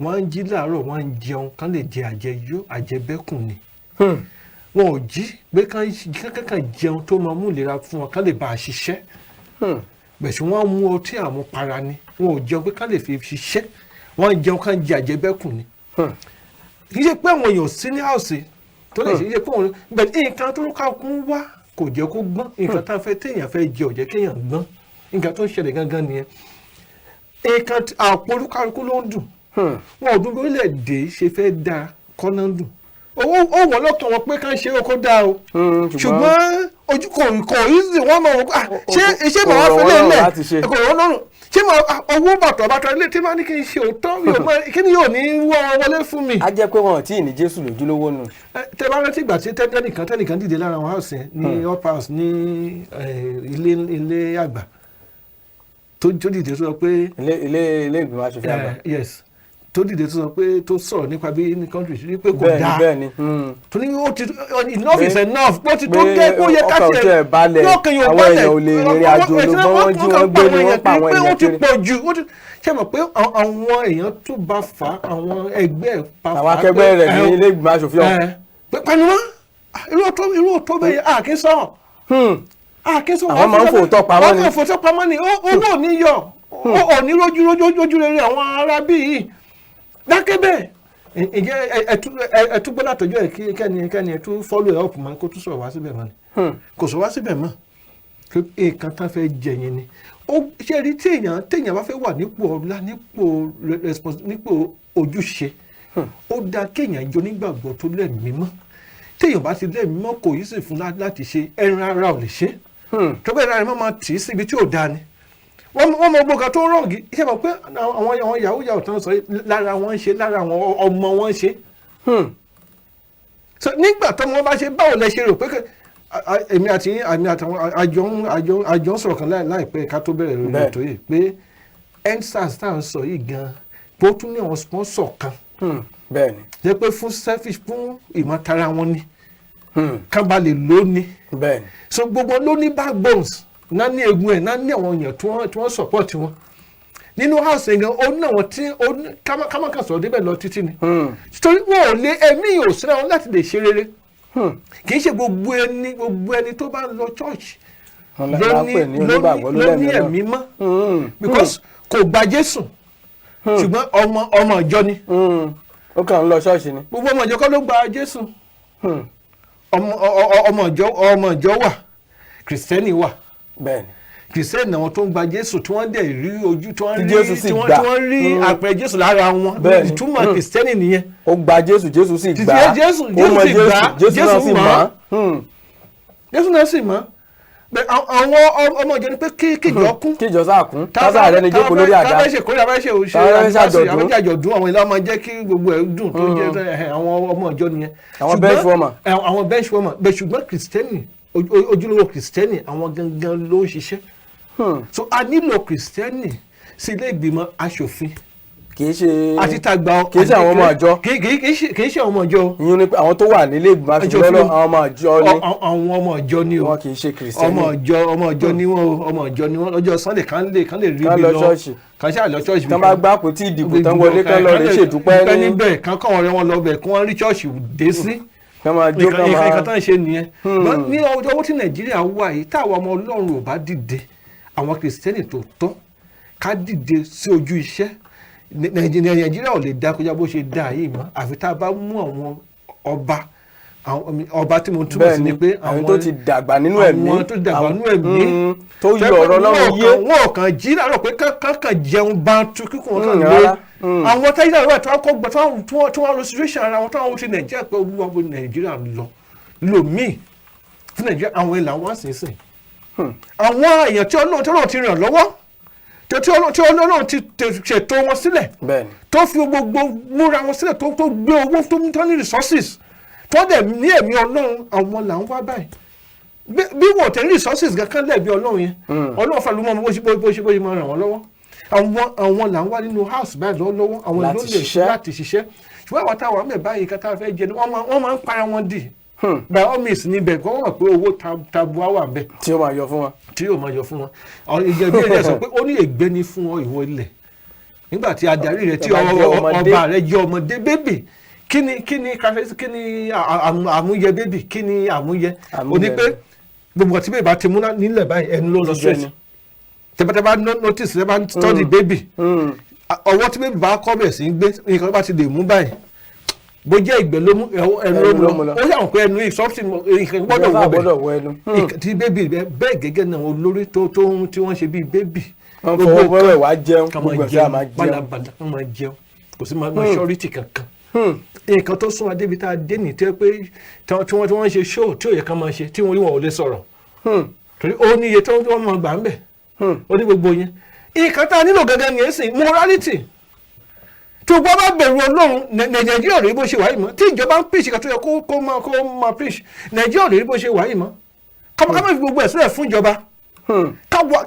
wọ́n ń jí láàárọ̀ wọ́n ń jẹun kán lè jẹ àjẹyó àjẹbẹ́kùn ni wọn ò jí pé kán jẹun tó máa mú ìlera fún wọn kán lè bá a ṣiṣẹ́ bẹ̀sùn wọ́n mú ọtí àmupara ni wọn ò jẹun pé kán lè fi ṣiṣẹ́ wọ́n ń jẹun kán jẹ àjẹbẹ́kùn ni kì í ṣe pé àwọn èèyàn sí ní àwòsí tó lè ṣe pé òun bẹ̀rẹ̀ nǹkan tó ká kún wá kò jẹ́ kó gbọ́n nǹkan tá a fẹ́ téèyàn fẹ́ jẹ ò jẹ́ kéèyàn gbọ́n nǹkan tó ń ṣẹlẹ̀ gangan nìyẹn nǹkan àpò olúkálukú ló ń dùn wọn ò dún lórílẹ̀‐èdè ṣe fẹ́ da kọ́nà dùn owó wọn lọ́kàn wọn pé ká ń ṣe é kó dáa o ṣùgbọ́n ojú kò easy wọ́n mọ̀ wọ́n ṣé màá fẹ́ lélẹ̀ kò rọ́ lọ́rùn ṣé owó bàtà ilé tí máa ní kí n ṣe òótọ́ kí ni yóò ní wọ́n wọlé fún mi. a jẹ́ pé wọn ò tí ì ní jésù lójúlówó nù. tẹ bá rántí ìgbà tí tẹnìkan dìde lára àwọn house ní up house ní ilé àgbà tó dìde tó sọ pé. ilé ìgbìmọ̀ aṣòfin àgbà. yes tó dìde tó sọ pé tó sọ̀rọ̀ nípa bí ní country ṣe pé kò dáa tó ní ó ti enough is enough bó ti tó gé kó yẹ ká tiẹ̀ lọ́kàn yóò balẹ̀ àwọn èèyàn ò lè rìnrìn àjò olùgbọ́n wọn jí wọn gbé ni wọ́n pa àwọn èèyàn kiri. ó ti pọ̀ jù ṣe mọ̀ pé àwọn èèyàn tó bá fà á àwọn ẹgbẹ́ pa fà á. àwọn akẹgbẹ́ rẹ̀ ní ilé ìgbìmọ̀ aṣòfin ọ̀hún. pé panimọ́ irú òtó bẹ́ẹ̀ àkínsọ̀ àwọn máa ń fòótọ́ pamọ́ ni. wọ́n kàn fòótọ́ pamọ́ ni owó ò ní yọ ò ní rójú rere àwọn arábí yìí dákẹ́ bẹ́ẹ̀ ǹjẹ́ ẹtúgbọ́ látọjọ́ ẹ̀ kẹ́ni ẹtú follow up mọ́ kó tún sọ̀rọ̀ wá síbẹ̀ mọ́ ni kò sọ wá síbẹ̀ mọ́ nǹkan tán fẹ́ jẹ yẹn ni ó ṣe rí téèyàn bá fẹ́ wà nípò ọlá nípò ojúṣe ó dáa kéèyàn jọ nígbàgbọ́ tó lẹ́mìí mọ́ téèyàn bá ti lẹ́mìí mọ́ kò yí sì fún láti ṣe ẹran ara ò lè ṣe tó bẹ́ẹ̀ lára ẹ̀ máa tì í síbi tí ò dáa ni wọ́n mọ gbogbo tó rọ̀gì iṣẹ́ mọ̀ pé àwọn yahoo tán sọ lára wọn ń ṣe lára àwọn ọmọ wọn ń ṣe. so nígbà tó wọn bá ṣe báwo lẹ ṣe rò pé èmi àtàwọn àjọ ń sọ̀rọ̀ kan láìpẹ́ ká tó bẹ̀rẹ̀ lórí ètò yìí pé endsars tá à ń sọ yìí gan-an bó tún ní àwọn sponsor kan jẹ́ pé fún selfish fún ìmọ̀tara wọn ni ká ba lè lò ní so gbogbo ló ní backbones náà ní egun ẹ̀ náà ní àwọn èèyàn tí wọ́n support wọn nínú house yẹn ó ní àwọn tí kámákà sọ̀rọ̀ débẹ̀ lọ títí ni torí wọn ò lé ẹ̀mí yóò síra wọn láti lè ṣe rere kì í ṣe gbogbo ẹni tó bá ń lọ church ló ní ẹ̀mí mọ́ because kò gba Jésù ṣùgbọ́n ọmọ ìjọ ni ó kàn ń lọ ṣọ́ọ̀ṣì ni gbogbo ọmọ ìjọ kọ́ ló gba Jésù ọmọ ìjọ wà kìrìsìtẹ́nì wà bẹ́ẹ̀ni kìrìsìtẹ́nì àwọn tó ń gba Jésù tí wọ́n dẹ̀ rí ojú tí wọ́n rí àpẹẹrẹ Jésù lára wọn ìtumọ̀ kìrìsìtẹ́nì nìyẹn. ó gba Jésù sì gbà á Jésù sì gbà á Jésù mọ̀ Jésù náà sì mọ̀ àwọn ọmọ ìjọ ni pé kíjọ kún kíjọ sáà kún tásà rẹ ni jókòó lórí àga tábà ṣe kórè àbáṣe àjọ̀dún àwọn ìlànà máa jẹ́ kí gbogbo ẹ̀ dùn tó jẹ́ àwọn ọmọ ìjọ nìyẹn. àwọn bench warmer ṣùgbọ́n kìrìsìtẹ́nì ojúlówó kìrìsìtẹ́nì àwọn gangan ló ń ṣiṣẹ́ so a nílò kìrìsìtẹ́nì sí ilé ìgbìmọ̀ aṣòfin kìí ṣe àti tàgbà kìí ṣe àwọn ọmọ àjọ kìí ṣe àwọn ọmọ àjọ ìyún ni pé àwọn tó wà nílé ìgbìmọ̀ aṣòfin lọ́lọ́ àwọn ọmọ àjọ ni àwọn ọmọ àjọ ni o wọn kìí ṣe kìrìsìtẹ́nì ọmọ àjọ ni wọn ọmọ àjọ ni wọn lọ́jọ́ Sunday kan lè rí bí lọ kan ṣáà lọ ṣọ́ọ̀ṣì tán bá gbá àpótí ìdìbò tán wọlé kan lọ rí ṣèdúpẹ́ níbẹ̀ kan kọ́ ọ̀rẹ́ wọn lọ bẹ̀ kí wọ́n rí ṣọ́ọ̀ṣì dé sí ìkan tán ṣe nìyẹn ní ọjọ́ tí Nàìjíríà wà yìí táwọn ọmọ Ọlọ́run ò bá dìde àwọn kìrìsìtẹ́nì tó tọ́ ká dìde sí ojú iṣẹ́ Nàìjíríà ò lè dá kọjá bó ṣe dá yìí mọ́ àfi tá a bá mú àwọn ọba ọba tí mo túmọ̀ sí ni pé àwọn tó ti dàgbà nínú ẹ̀mí àwọn tó dàgbà nínú ẹ̀mí tó yọ ọ̀rọ̀ Ọlọ́run yé wọn kàn jí láàárọ̀ pé kankan jẹun bá tú kíkún kan lé àwọn táyé náà wà tí wọ́n kọ́ gbọ́ tí wọ́n lọ situation ara wọn tí wọ́n ṣe Nàìjíríà pé olúwa bo Nàìjíríà lọ míì fún Nàìjíríà àwọn ìlà wọn sì ń sìn àwọn èèyàn tí Ọlọ́run ti ràn lọ́wọ́ tí Ọlọ́run ti ṣètò wọn sílẹ̀ tó fi gbogbo múra wọn sílẹ̀ tó gbé owó tó ń tán ní resources tó dẹ̀ ní ẹ̀mí Ọlọ́run àwọn là ń wá báyìí bí wọ́n tẹ̀ ní resources kankan lẹ́ẹ̀bí Ọlọ́run yẹn Ọlọ́run fàlú mọ́ bó ṣe máa ràn wọ́n lọ́wọ́ àwọn là ń wá nínú house báyìí lọ́wọ́ àwọn ló lè láti ṣiṣẹ́ ṣùgbọ́n àwọn táwọn àmì báyìí kátà fẹ́ jẹ wọ́n máa ń para wọn dì by all means níbẹ̀ kọ́ wọ́n mọ̀ pé owó tabua wà bẹ́ẹ̀ tí ó máa yọ fún wọn. tí yóò máa yọ fún wọn ìjẹ̀bi ẹ̀yẹ sọ pé ó ní ègbé ni fún ọ ìwọ ilẹ̀ nígbà tí adarí rẹ tí ọba rẹ jẹ́ ọmọdé bébì kí ni àmúyẹ bébì kí ni àmúyẹ ó ní pé gbogbo ọtí bèbá ti mú nílẹ̀ báyìí ẹnu ló lọ straight tẹ́bátẹ́bá notice tẹ́bá study bébì ọwọ́ tí bébì bá kọ́ bẹ̀ sí gbé nǹkan bá ti lè mú báyìí bó jẹ́ ìgbẹ́ ló mú ẹnu ló mú ó yà wọ́n pé ẹnu ìsọ́ọ̀tì nǹkan gbọ́dọ̀ wọ bẹ̀ tí bébì bẹ́ẹ̀ gẹ́gẹ́ náà olórí tí wọ́n ṣe bíi bébì wọ́n fọwọ́ wẹ́wẹ́ wá jẹun gbogbo ẹ̀fẹ́ àmà jẹun bàdàbàdà wọ́n máa jẹun kò sí maturity kankan nǹkan tó sún adébi tá a dé ní tẹ́ pé tí wọ́n ṣe show tí ò yẹ ká máa ṣe tí wọ́n rí wọn ò lè sọ̀rọ̀ torí ó ní iye tí wọ́n máa gbà ń bẹ̀ ó ní gbogbo yẹn nǹkan tá a nílò gẹ́gẹ́ ní ẹ̀sìn morality tó gbọ́ bá bẹ̀rù Ọlọ́run Nàìjíríà rí bó ṣe wáyé mọ́ tí ìjọba ń preach kan tó yẹ kó máa preach Nàìjíríà rí bó ṣe wáyé mọ́ ká má fi gbogbo ẹ̀ sílẹ̀ fún ìjọba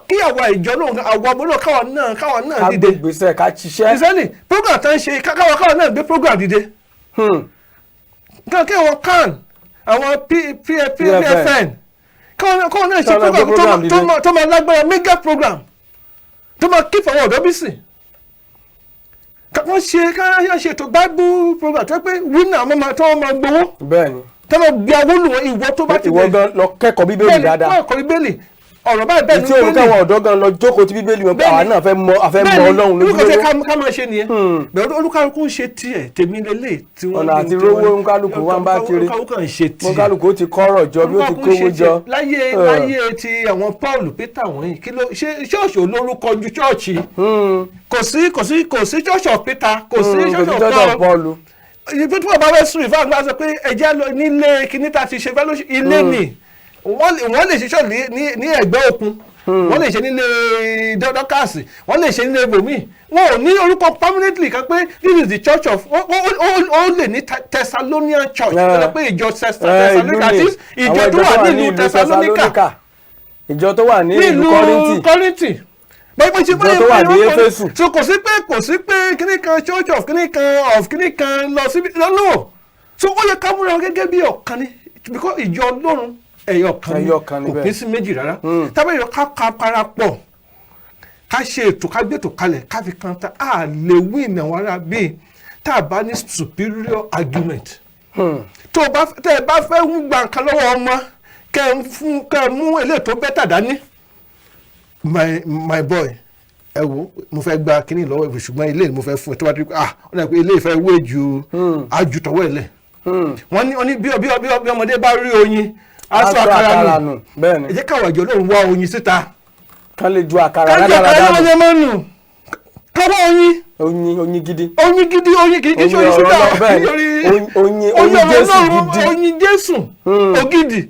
kí àwa ìjọ náà àwa ọmọlúwà káwa náà dìde ká gbé gbèsè ká ṣiṣẹ́ ìsẹ́lẹ̀ program tá ń ṣe káwa náà gbé program dìde kí àwọn can àwọn PFN káwọn náà ṣe program tó máa lágbára mega program tó máa keep àwọn ọ̀dọ́ busy wọ́n ṣe ètò bible program tó pé winner tó máa gbowó tó máa gbé àwọn olùwọ́ ìwọ tó bá ti ìwọ gan lọ kẹ́kọ̀ọ́ bíbélì dáadáa kẹ́kọ̀ọ́ bíbélì ọ̀rọ̀ báyìí bẹ́ẹ̀ ni tí òun káwọn ọ̀dọ́ gan lọ jókòó ti bíbélì wọn pé àwa náà fẹ́ mọ Ọlọ́run lójú lówó ká máa ṣe nìyẹn bẹ́ẹ̀ olúkálùkù ń ṣe tiẹ̀ tèmi lélẹ̀ tí wọ́n ọ̀nà àti rówó olúkálùkù wá ń bá kiri olúkálùkù ó ti kọ́rọ̀ jọ bí ó ti kówó jọ. láyé ti àwọn Paul Peter wọ̀nyí kí ló ṣe ṣọ́ọ̀ṣì olórúkọ ju ṣọ́ọ̀ṣì kò sí ṣọ́ọ̀ṣì of Peter kò sí ṣọ́ọ̀ṣì of Paul ibi tí wọ́n bá wẹ́ sùn ìfáàgbà sọ pé ẹ̀jẹ̀ lọ nílé kíní tá a ti ṣe fẹ́ ilé nì wọ́n lè ṣiṣọ́ ní ẹ̀gbẹ́ òkun wọ́n lè ṣe nílé dọ́kàsì wọ́n lè ṣe nílé ibòmíì wọn ò ní orúkọ permanently kan pé this is the church of ó lè ní Thessalonian church tó pé ìjọ Thessalonica àti ìjọ tó wà nílùú Thessalonica ìjọ tó wà nílùú Kọ́ríńtì ìjọ tó wà ní Éfésù so kò sí pé kíní kan church of kíní kan lọ síbi lọ́nà so ó yẹ ká múra gẹ́gẹ́ bí ọ̀kan ní because ìjọ Ọlọ́run ẹyọ kan ni kò pín sí méjì rárá tábìlì ká parapọ̀ ká ṣe ètò ká gbé ètò kalẹ̀ ká fi kan ta á lè wí ìnáwó ara bíi tá a bá ní superior argument tẹ́ ẹ bá fẹ́ ń gba nǹkan lọ́wọ́ ọmọ kẹ́ ẹ mú eléyìí tó bẹ́tà dání my boy ẹ wo mo fẹ́ gba kínní lọ́wọ́ ìwé ṣùgbọ́n ilé mo fẹ́ fún ẹ tó bá dé ó dà pé ilé ìfẹ́ wé ju àjùtọ̀wọ́ ẹ̀ lẹ̀ wọ́n ní bí ọmọdé bá rí oyin aṣọ àkàrà nù ẹ jẹ́ káwọn ìjọ lóun wá oyin síta kán lè ju àkàrà rádaràdà nù kájọ mọ́nù káwọ́ oyin gidi kì í ṣe oyin síta oyin Jésù gidi oyin Jésù ògidì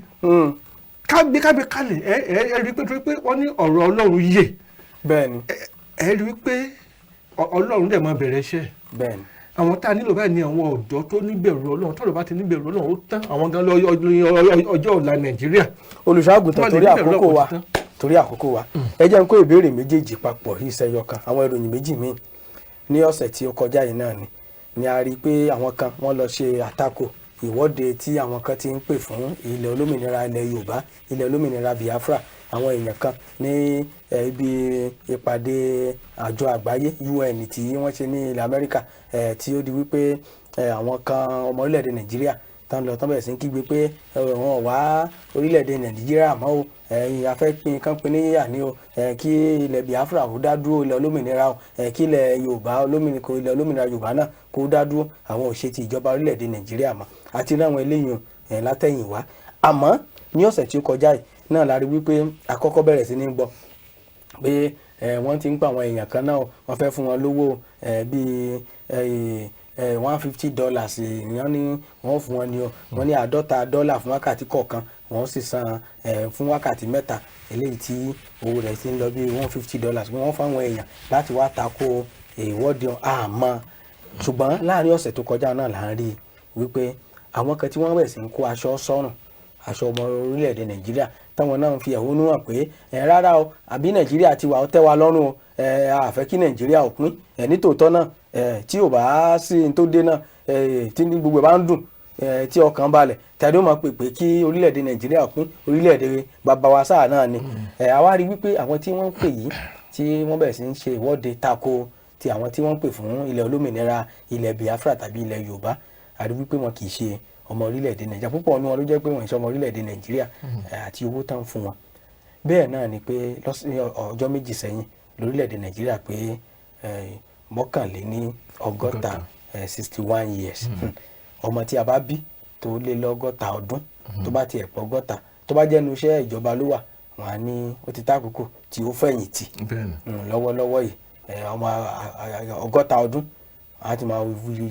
kágbé kalẹ̀ ẹ rí pé wọ́n ní ọ̀rọ̀ Ọlọ́run yé bẹ́ẹ̀ni ẹ rí pé Ọlọ́run dẹ̀ máa bẹ̀rẹ̀ iṣẹ́ bẹ́ẹ̀ni àwọn tá a nílò báyìí ni àwọn ọ̀dọ́ tó níbẹ̀rù Ọlọ́run tọ́lọ̀ bá ti níbẹ̀rù Ọlọ́run ó tán àwọn gan lọ ọjọ́ ọ̀la Nàìjíríà. olùṣọ́àgùntàn torí àkókò wa ẹ jẹ́ n kó ìbéèrè méjèèjì papọ̀ ìṣẹ́yọ kan àwọn ìròyìn méjì míì ní ọ̀sẹ̀ tí ó kọjá yìí náà ni a rí i pé àwọn kan wọ́n lọ ṣe àtakò ìwọ́de tí àwọn kan ti ń pè fún ilẹ̀ olómìnira ilẹ̀ Yorùbá ilẹ̀ olómìnira Biafra àwọn èèyàn kan ní ibi ìpàdé àjọ àgbáyé UN tí wọ́n ṣe ní ilẹ̀ Amẹ́ríkà tí ó di wípé àwọn kan ọmọ orílẹ̀-èdè Nàìjíríà tán lọ tán bẹ̀rẹ̀ sí ń kígbe pé wọn wá orílẹ̀-èdè Nàìjíríà mọ́ o ẹ̀yin afẹ́pin kan pin níyà ní o kí ilẹ̀ Biafra ó dá dúró ilẹ̀ olómìnira o kí ilẹ̀ Yorùbá ilẹ̀ olómìnira Yorùbá náà kó dá dúró àwọn òṣè ti ìjọba orílẹ̀-èdè Nàìjíríà mọ́ àti láwọn eléyìí látẹ̀yìnwá. Àmọ́ ní ọ̀sẹ̀ tí ó kọjá yìí náà la rí wípé àkọ́kọ́ bẹ̀rẹ̀ sí ní gbọ́ pé wọ́n ti ń pa àwọn èèyàn kan náà wọ́n fẹ́ fún wọn lówó bíi $150 ìyẹn ni wọ́n fún wọn ni o wọ́n ní $50 fún wákàtí kọ̀ọ̀kan wọ́n sì san fún wákàtí mẹ́ta eléyìí tí owó rẹ̀ ti ń lọ bíi $150 wọ́n fáwọn èèyàn láti wá tako ìwọ́de àmọ́ ṣùgbọ́n láàrin ọ̀sẹ̀ tó kọjá náà là ń rí wípé àwọn kan tí wọ́n bẹ̀rẹ̀ sí ń kó aṣọ sọ́rùn aṣọ ọmọ orílẹ̀-èdè Nàìjíríà táwọn náà ń fi ẹ̀hónú hàn pé rárá o àbí Nàìjíríà ti wà ó tẹ́ wa lọ́rùn o àfẹ́ kí Nàìjíríà ò pín nítòótọ́ náà tí ò bá sí ní tó dé náà tí ní gbogbo bá ń dùn tí ọkàn balẹ̀ tàbí ó máa pè pé kí orílẹ̀-èdè Nàìjíríà ò pín orílẹ̀-èdè bàbá wa sáà náà ni àwa rí wípé àwọn tí wọ́n ń pè yìí tí wọ́n bẹ̀rẹ̀ sí ń ṣe ìwọ́de tako ti àwọn tí wọ́n ń pè fún ilẹ̀ olómìnira ilẹ̀ Biafra tàbí ilẹ̀ Yorùbá a rí wípé wọn kì í ṣe ọmọ orílẹ̀-èdè Nàìjíríà púpọ̀ ní wọn ló jẹ́ pé wọ́n ń ṣe ọmọ orílẹ̀-èdè Nàìjíríà àti owó tán fún wọn bẹ́ẹ̀ náà ni pé ọjọ́ méjì sẹ́yìn lórílẹ̀-èdè Nàìjíríà pé mọ́kànléní ọgọ́ta 61 years ọmọ tí a bá bí tó lé lọ́gọ́ta ọdún tó bá tiẹ̀ pọ̀ ọgọ́ta tó bá jẹ́nu iṣẹ́ ìjọba ló wà wọ́n á ní ó ti tákòókò tí ó fẹ̀yìntì lọ́wọ́lọ́wọ́ yìí ọmọ ọgọ́ta ọdún a ti máa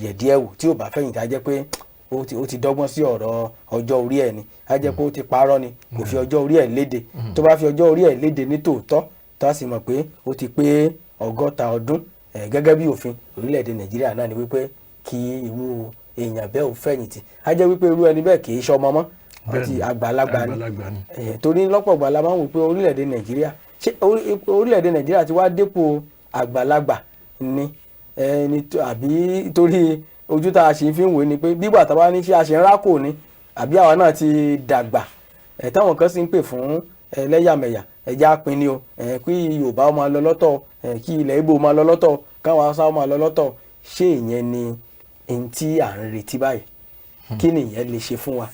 yẹ̀ díẹ̀ wò tí ò bá fẹ̀yìntì á jẹ́ pé ó ti dọ́gbọ́n sí ọ̀rọ̀ ọjọ́ orí ẹ̀ ni á jẹ́ pé ó ti parọ́ ni kò fi ọjọ́ orí ẹ̀ léde tó bá fi ọjọ́ orí ẹ̀ léde ní tòótọ́ tó a sì mọ̀ pé ó ti pé ọgọ́ta ọdún gẹ́gẹ́ bí òfin orílẹ̀-èdè Nàìjíríà náà ni wípé kí irú èèyàn bẹ́ẹ̀ ò fẹ̀yìntì á jẹ́ wípé irú ẹni bẹ́ẹ̀ kì í ṣọmọ mọ́ àti àgbàlagbà ni torí lọ́pọ̀ ìgbà la máa ń wò pé orílẹ̀-èdè Nàìjíríà ṣé orílẹ̀-èdè Nàìjíríà ti wá dépò àgbàlagbà ni àbí torí ojú tá a ṣe fi ń wò ni pé bígbà tá a bá ní ṣe a ṣe ń rákò ni àbí àwa náà ti dàgbà táwọn kan sì ń pè fún ẹlẹ́yàmẹ̀yà ẹja pin ni o kí Yorùbá máa lọ lọ́tọ̀ kí ilẹ̀ Ìgbò máa lọ lọ́tọ̀ káwọn Haúsá máa lọ lọ́tọ̀ ṣé ìyẹn ni ohun tí à ń retí báyìí kí ni ìyẹn lè ṣe fún wa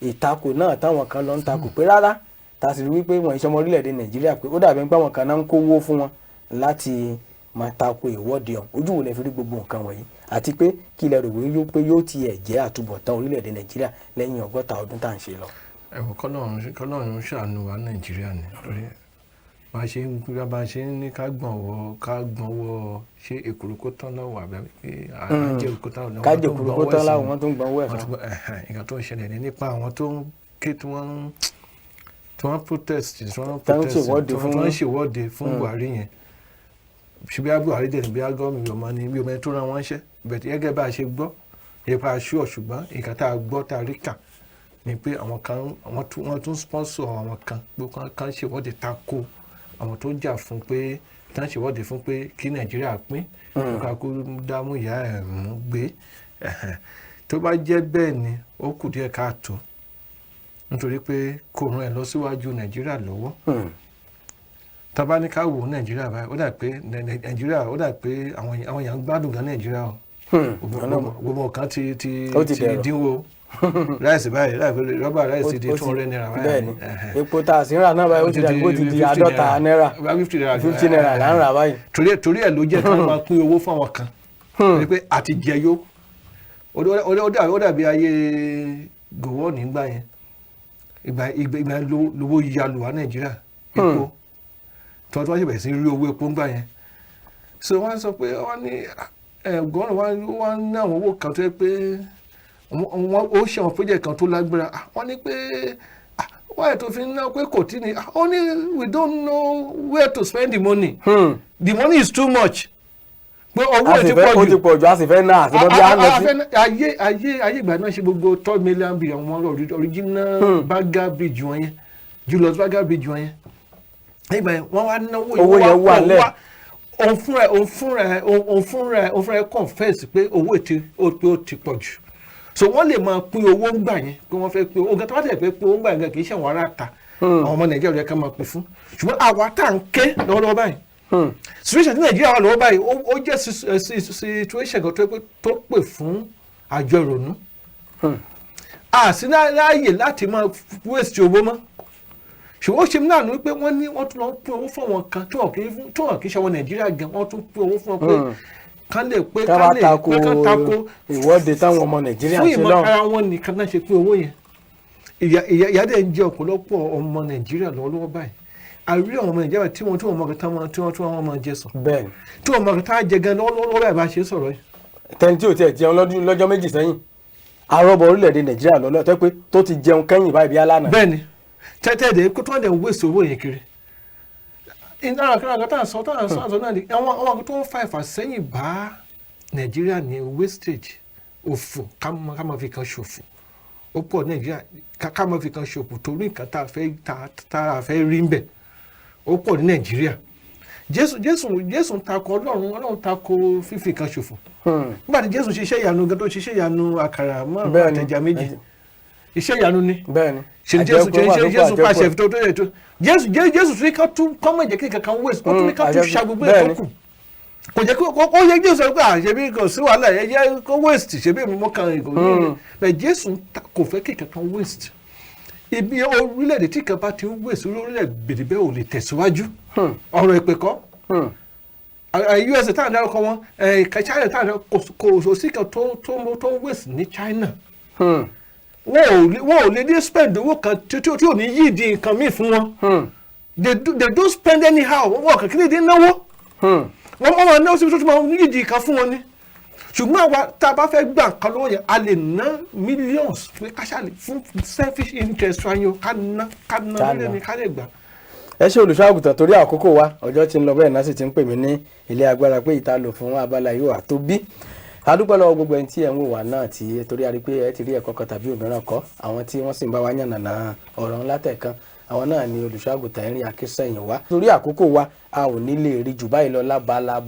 ìtakò náà táwọn kan lọ ń takò pé rárá tá a sì rí wípé wọn ìṣọmọ orílẹ̀-èdè Nàìjíríà pé ó dàbí pé àwọn kan náà ń kówó fún wọn láti máa tako ìwọ́de ọ̀hún ojú wo lè fi rí gbogbo nǹkan wọ̀nyí àti pé kí ilẹ̀ rògbò pé yóò tiẹ̀ jẹ́ àtúbọ̀tán orílẹ̀-èdè Nàìjíríà lẹ́yìn ọgọ́ta ọdún tá à ń ṣe lọ. ẹ̀wọ̀n kọ́lọ́run ṣàánú wa Nàìjíríà ni torí bá a ṣe ń ní ká gbọ̀nwọ́ ṣé èkúrú kó tán láwọ̀ àbẹ́ pé àjẹ́ èkúrú tán láwọ̀ kájẹ́ èkúrú kó tán láwọ̀ wọ́n tó ń gbọ̀nwọ́ ẹ̀ fún. nǹkan tó ń ṣẹlẹ̀ ní nípa àwọn tó ń ké tí wọ́n protest tí wọ́n ṣèwọ́de fún Buhari yẹn ṣùgbọ́n Buhari dẹ̀ ní bí agọ́mì ọmọ ni bí ọmọ ẹni tó rán wọn ṣẹ́ bẹ̀tẹ̀ gẹ́gẹ́ bá a ṣe gbọ́ ipa aṣọ ṣùgbọ́n nǹkan tá a gbọ́ tá a rí kà ni pé àwọn kan wọ́n tún sponsor àwọn kan pé kan ṣèwọ́de tako àwọn tó jà fún pé tán ṣèwọ́de fún pé kí Nàìjíríà pín nǹkan kó dámú ìyá ẹ̀ mú gbé tó bá jẹ́ bẹ́ẹ̀ ni ó kù díẹ̀ káàtó nítorí pé kò ràn ẹ́ lọ síwájú Nàìjíríà lọ́wọ́ tàbá ní ká wò Nàìjíríà báyìí ó dà pé Nàìjíríà ó dà pé àwọn èèyàn ń gbádùn gan Nàìjíríà o gbogbo kan ti dínwó ráìsì báyìí rọ́bà ráìsì di 200 naira báyìí. bẹ́ẹ̀ni epo tá a sì ń rà náà báyìí ó ti di 50 naira 50 naira là ń rà báyìí. torí ẹ̀ ló jẹ́ kí wọ́n máa pín owó fún àwọn kan torí pé àti jẹyó ó dàbí ayé gòwọ́ nígbà yẹn ìgbà lówó yalù wá Nàìjíríà epo tí wọ́n ṣe bẹ̀rẹ̀ sí rí owó epo ńgbà yẹn so wọ́n sọ pé wọ́n ní gọ́ọ̀nù wọ́n ní àwọn owó kan tó yẹ pé ó ṣe àwọn project kan tó lágbára wọ́n ní pé wáyé tó fi ń ná pé kò tí ni ó ní we don't know where to spend the money the money is too much pé owó ẹ̀ ti pọ̀ jù a sì fẹ́ náà àti bọ́bí à ń lọ sí. ayé ìgbà náà ṣe gbogbo 3 million bill àwọn original Baga bridge wọn yẹn Julius Baga bridge wọn yẹn nígbà yẹn wọ́n wá náwó owó yẹn wà lẹ̀ òun fúnra ẹ̀ confess pé owó ó ti pọ̀ jù so wọ́n lè máa pín owó ńgbà yẹn pé wọ́n fẹ́ pín owó gan tó bá tẹ̀ pé pín owó ńgbà yẹn kì í ṣe àwọn ará ta àwọn ọmọ Nàìjíríà rẹ̀ ká máa pín fún ṣùgbọ́n àwa tá à ń ké lọ́wọ́lọ́wọ́ báyìí situation tí Nàìjíríà wà lọ́wọ́ báyìí ó jẹ́ situation kan tó pè fún àjọ ìrònú àsínáyè láti máa waste owó mọ́ ṣùgbọ́n ó ṣe mí láàánú pé wọ́n ní wọ́n tún lọ pín owó fún àwọn kan tí wọ́n kì í ṣe àwọn Nàìjíríà gan wọ́n tún pín owó fún wọn pé kán lè pé kán tako ìwọ́de táwọn ọmọ Nàìjíríà ṣe fún ìmọ̀ ara wọn nìkan náà ṣe pín owó yẹn ìyà dẹ̀ ń jẹ ọ̀pọ̀lọpọ̀ ọmọ Nàìjíríà lọ́wọ́lọ́wọ́ báyìí àrí ọmọ Nàìjíríà tí wọ́n mọ̀ kí wọ́n máa jẹ sọ bẹ́ẹ̀ni tí wọ́n mọ̀ kí tá jẹ gan lọ́wọ́lọ́wọ́ báyìí bá ṣe sọ̀rọ̀ yìí. tẹni tí ò tiẹ̀ jẹun lọ́jọ́ méjì sẹ́yìn àrọ́bọ̀ orílẹ̀-èdè Nàìjíríà lọ́lọ́ tó pé tó ti jẹun kẹ́yìn báyìí bí alánà. bẹ́ẹ̀ni tẹ́tẹ́ẹ̀dẹ̀ kó tó wọ́n dẹ̀ ń wéṣọ owó yẹn kiri ìdára kíláàgá tá à ń sọ náà ni àwọn tó ń fa ìfàsẹ́yìn bá Nàìjíríà ní wastage òfò ká máa fi kan ṣòfò ó pọ̀ Nàìjíríà ká máa fi kan ṣòfò torí nǹkan tá a fẹ́ rí ń bẹ̀ ó pọ̀ ní Nàìjíríà Jésù ń takò Ọlọ́run takò fífi kan ṣòfò nígbà tí Jésù ṣiṣẹ́ ìyanu gan tó ṣiṣẹ́ ìyanu àkàrà márùn-ún àtẹ̀já méjì iṣẹ́ ìyanu ni ṣe Jésù pàṣẹ tó yẹ tó Jésù tún ká tún kọ́mọ̀ ìjẹ́ kí kankan wéṣ ó tún ká tún ṣàgbégbé ẹ̀kọ́ kù kò jẹ́ kó yẹ Jésù pé àṣẹbí kò sí wàhálà ẹ jẹ́ kó waste ṣẹbí mi mọ́ kan ìgò yẹn bẹ́ẹ̀ Jésù kò fẹ́ kí kankan waste ibi orílẹ̀-èdè tí kan bá ti ń waste orílẹ̀-èdè bẹ́ẹ̀ ò lè tẹ̀síwájú ọ̀rọ̀ ìpè kọ́ USA táwọn dárúkọ wọn China táwọn kò sí kan tó ń waste ní China wọn ò lè dé spend owó kan tí ò ní yí di nǹkan míì fún wọn they don't spend anyhow wọn kàn kí ni dé náwó wọ́n máa náwó síbi tó tún máa yí di nǹkan fún wọn ni ṣùgbọ́n àwa tá a bá fẹ́ gbà nǹkan lọ́wọ́ yẹn a lè ná millions pé káṣáàlì fún selfish interest wa yẹn ká ná lórí ẹni ká lè gbà. ẹ ṣe olùṣọ́àgùtàn torí àkókò wa ọjọ́ tí ń lọ bẹ́ẹ̀ náà sì ti ń pè mí ní ilé agbára pé ìta lò fún abala yóò wà tó bí adúpẹ́ lọ́wọ́ gbogbo ẹni tí ẹ̀ ń wò wá náà tí torí a rí pé ẹ ti rí ẹ̀kọ́ kan tàbí òmíràn kọ́ àwọn tí wọ́n sì ń bá wa yànnàná ọ̀rọ̀ ńlá tẹ̀kan àwọn náà ni olùṣọ́àgùtàn Henry Akínsẹ́yìnwá torí àkókò wa a ò ní lè rí jù báyìí lọ lábala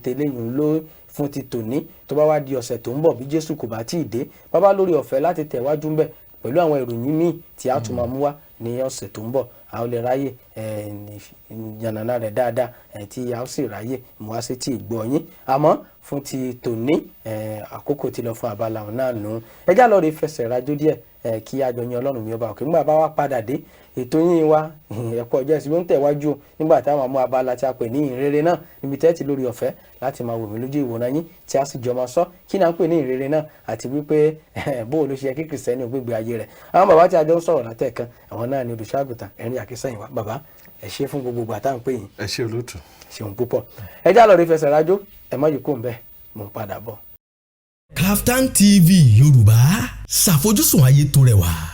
tẹlẹ́yìn ló fún ti tòní tó bá wá di ọ̀sẹ̀ tó ń bọ̀ bí Jésù kò bá tí ì dé bàbá lórí ọ̀fẹ́ láti tẹ̀wájú ń bẹ̀ pẹ̀lú àwọn ìròyìn míì tí a tún máa mú wá ní ọ̀sẹ̀ tó ń bọ̀ a ó lè ráyè yànnàná rẹ̀ dáadáa tí a ó sì ráyè mú wá sí tí ìgbọ́ yín àmọ́ fún ti tòní àkókò ti lọ fún abala ọ̀hún náà nù ẹjá lọ́ọ́ rí fẹsẹ̀ rájò díẹ̀ kí àjọ yín Ọlọ́run mi ọba òkè nígbà bá wá padà dé ètò yín wa ẹ̀kọ́ ọjọ́ ìsinmi ń tẹ̀wájú nígbà táwọn mú abala tí a pè ní ìrere náà níbi tẹ́tí lórí ọ̀fẹ́ láti máa wò mí lójú ìwòran yín tí a sì jọ máa sọ kí náà ń pè ní ìrere náà àti wípé bóò ló ṣe yẹ kí kìrìsìtẹ́nì ògbégbé ayé rẹ̀ àwọn bàbá tí a jọ ń sọ̀rọ̀ látẹ̀kan àwọn náà ni olùṣọ́àgùtàn Henry Akínsẹ́yìnwá bàbá ẹ ṣé fún gbogbo ìgbà tá à ń pè yín ẹ ṣé olóòtú ṣeun púpọ̀ ẹ já lọ rí fẹsẹ̀ rájò ẹ má yìí kó ń bẹ́ẹ̀ mo ń padà bọ̀. Kaftan TV Yorùbá ṣàfojúsùn ayé tó rẹwà.